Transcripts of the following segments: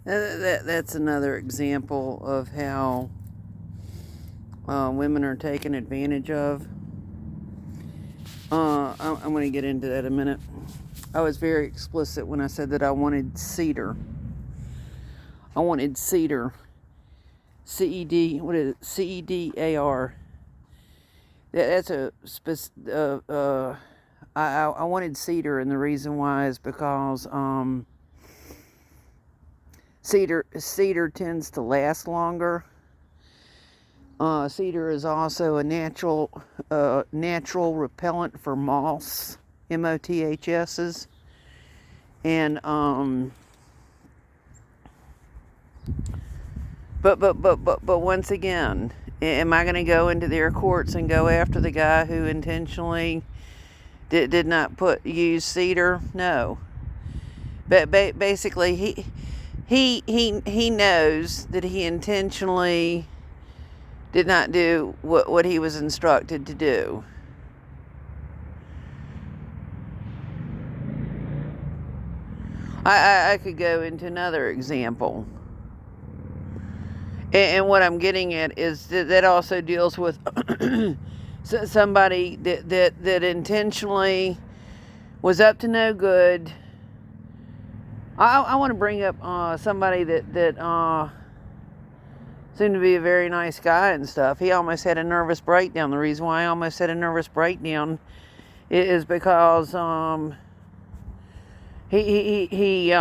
That's another example of how women are taken advantage of. I'm going to get into that in a minute. I was very explicit when I said that I wanted Cedar. I wanted Cedar. CED, what is it? CEDAR. That's a I wanted Cedar, and the reason why is because cedar tends to last longer. Cedar is also a natural repellent for moths, MOTHSs, and but once again, am I going to go into their courts and go after the guy who intentionally did not use cedar? No. But basically, he knows that he intentionally did not do what he was instructed to do. I could go into another example. And what I'm getting at is that also deals with somebody that intentionally was up to no good. I want to bring up somebody that seemed to be a very nice guy and stuff. He almost had a nervous breakdown. The reason why I almost had a nervous breakdown is because he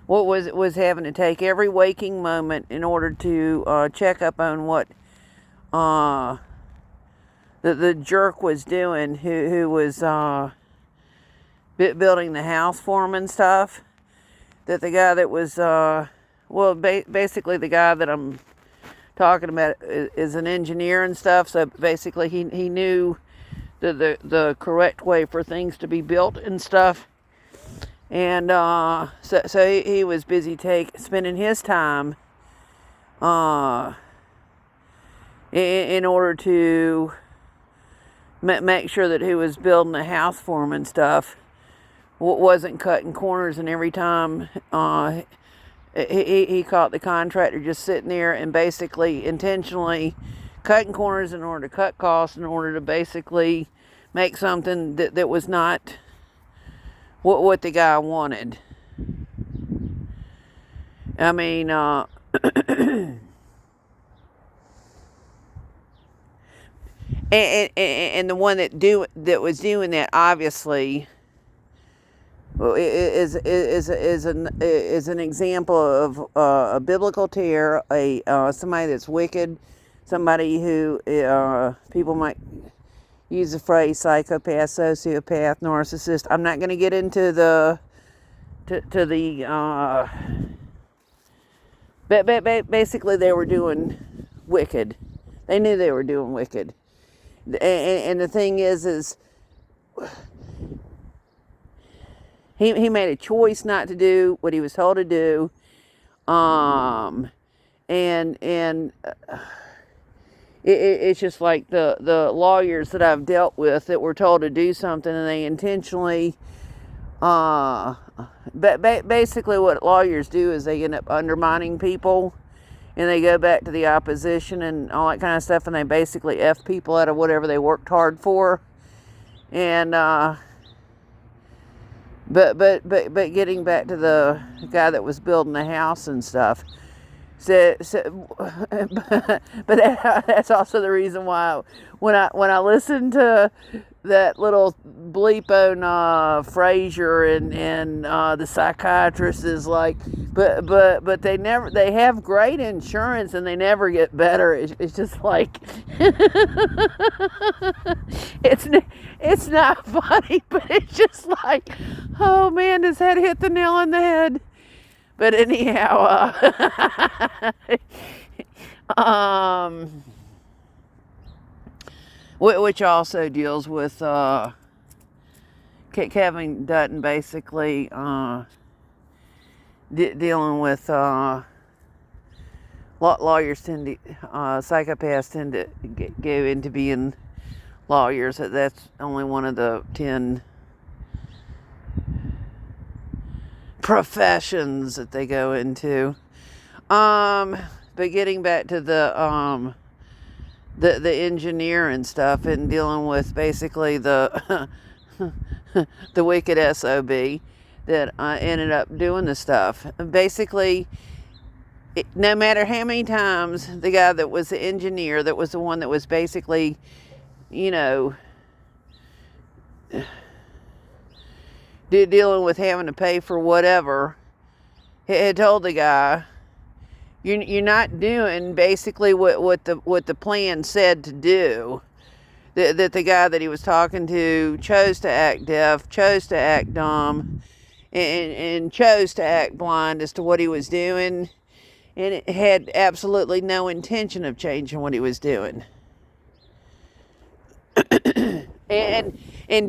what was having to take every waking moment in order to check up on what the jerk was doing, who was building the house for him and stuff. That the guy that was basically the guy that I'm talking about is an engineer and stuff. So basically he knew the correct way for things to be built and stuff. And so he was busy spending his time in order to make sure that who was building a house for him and stuff wasn't cutting corners. And every time he caught the contractor just sitting there and basically intentionally cutting corners in order to cut costs, in order to basically make something that was not what the guy wanted. I mean, and the one that was doing that obviously is an example of a biblical terror, somebody that's wicked, somebody who people might use the phrase psychopath, sociopath, narcissist. I'm not going to get into but basically they were doing wicked. They knew they were doing wicked. And the thing is he made a choice not to do what he was told to do. It's just like the lawyers that I've dealt with that were told to do something and they intentionally, basically what lawyers do is they end up undermining people, and they go back to the opposition and all that kind of stuff, and they basically F people out of whatever they worked hard for. And but getting back to the guy that was building the house and stuff. But that's also the reason why when I listen to that little bleep on Frazier and the psychiatrist is like, but they have great insurance and they never get better. It's just like it's not funny, but it's just like, oh man, does that hit the nail on the head? But anyhow, which also deals with Kevin Dutton basically dealing with lawyers tend to psychopaths tend to go into being lawyers. That's only one of the 10 professions that they go into. But getting back to the engineer and stuff, and dealing with basically the the wicked SOB that ended up doing the stuff. Basically, no matter how many times the guy that was the engineer, that was the one that was basically, you know, dealing with having to pay for whatever, had told the guy, you're not doing basically what the plan said to do. That the guy that he was talking to chose to act deaf, chose to act dumb, and chose to act blind as to what he was doing, and it had absolutely no intention of changing what he was doing. and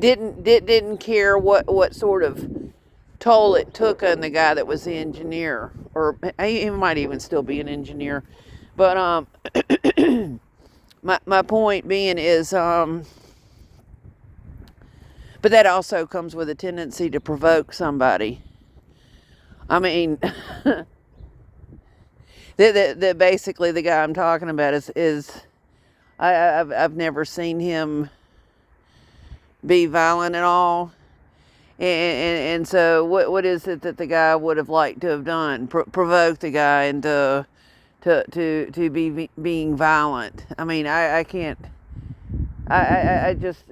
didn't care what sort of toll it took on the guy that was the engineer, or he might even still be an engineer. But my point being is, but that also comes with a tendency to provoke somebody. I mean, that basically the guy I'm talking about is I've never seen him be violent at all, and so what is it that the guy would have liked to have done? Provoke the guy into to be being violent. I mean, I can't. I just,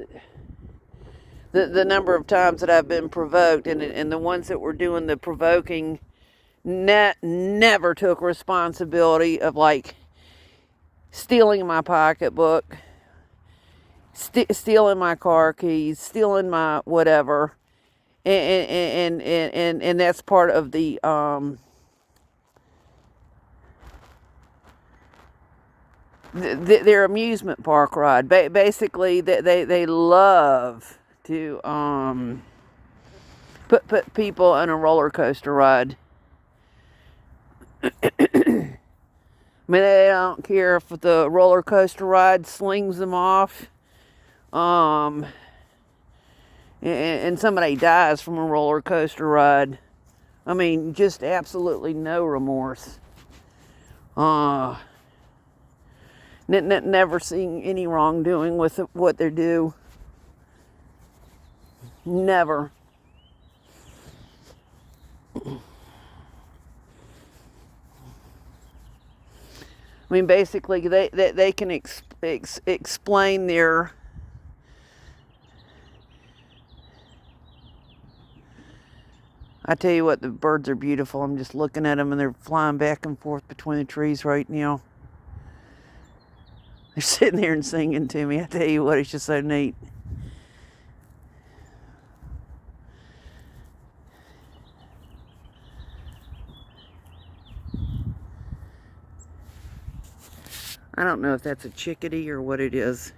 the number of times that I've been provoked, and the ones that were doing the provoking never took responsibility of, like, stealing my pocketbook, stealing my car keys, stealing my whatever, and that's part of the their amusement park ride. Basically, they love to put people on a roller coaster ride. I mean, they don't care if the roller coaster ride slings them off, and somebody dies from a roller coaster ride. I mean, just absolutely no remorse. Never seeing any wrongdoing with what they do. Never. I mean, basically, they can explain their I tell you what, the birds are beautiful. I'm just looking at them, and they're flying back and forth between the trees right now. They're sitting there and singing to me. I tell you what, it's just so neat. I don't know if that's a chickadee or what it is.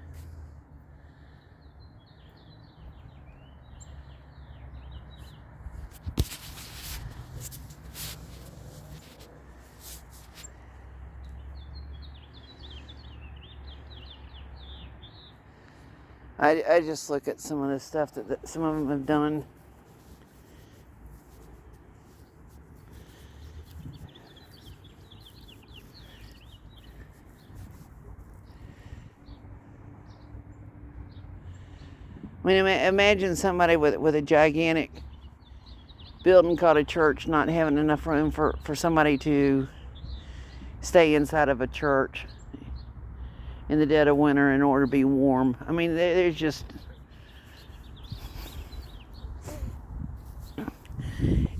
I just look at some of the stuff that some of them have done. I mean, imagine somebody with a gigantic building called a church not having enough room for somebody to stay inside of a church in the dead of winter in order to be warm. I mean, there's just...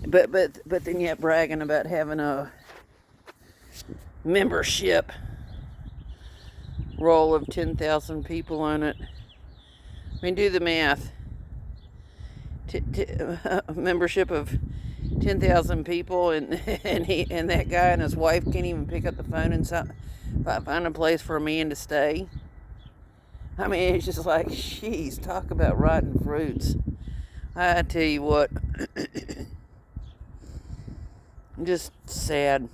But then yet bragging about having a membership roll of 10,000 people on it. I mean, do the math. A membership of 10,000 people, and that guy and his wife can't even pick up the phone and find a place for a man to stay. I mean, it's just like, jeez, talk about rotten fruits. I tell you what, I'm just sad.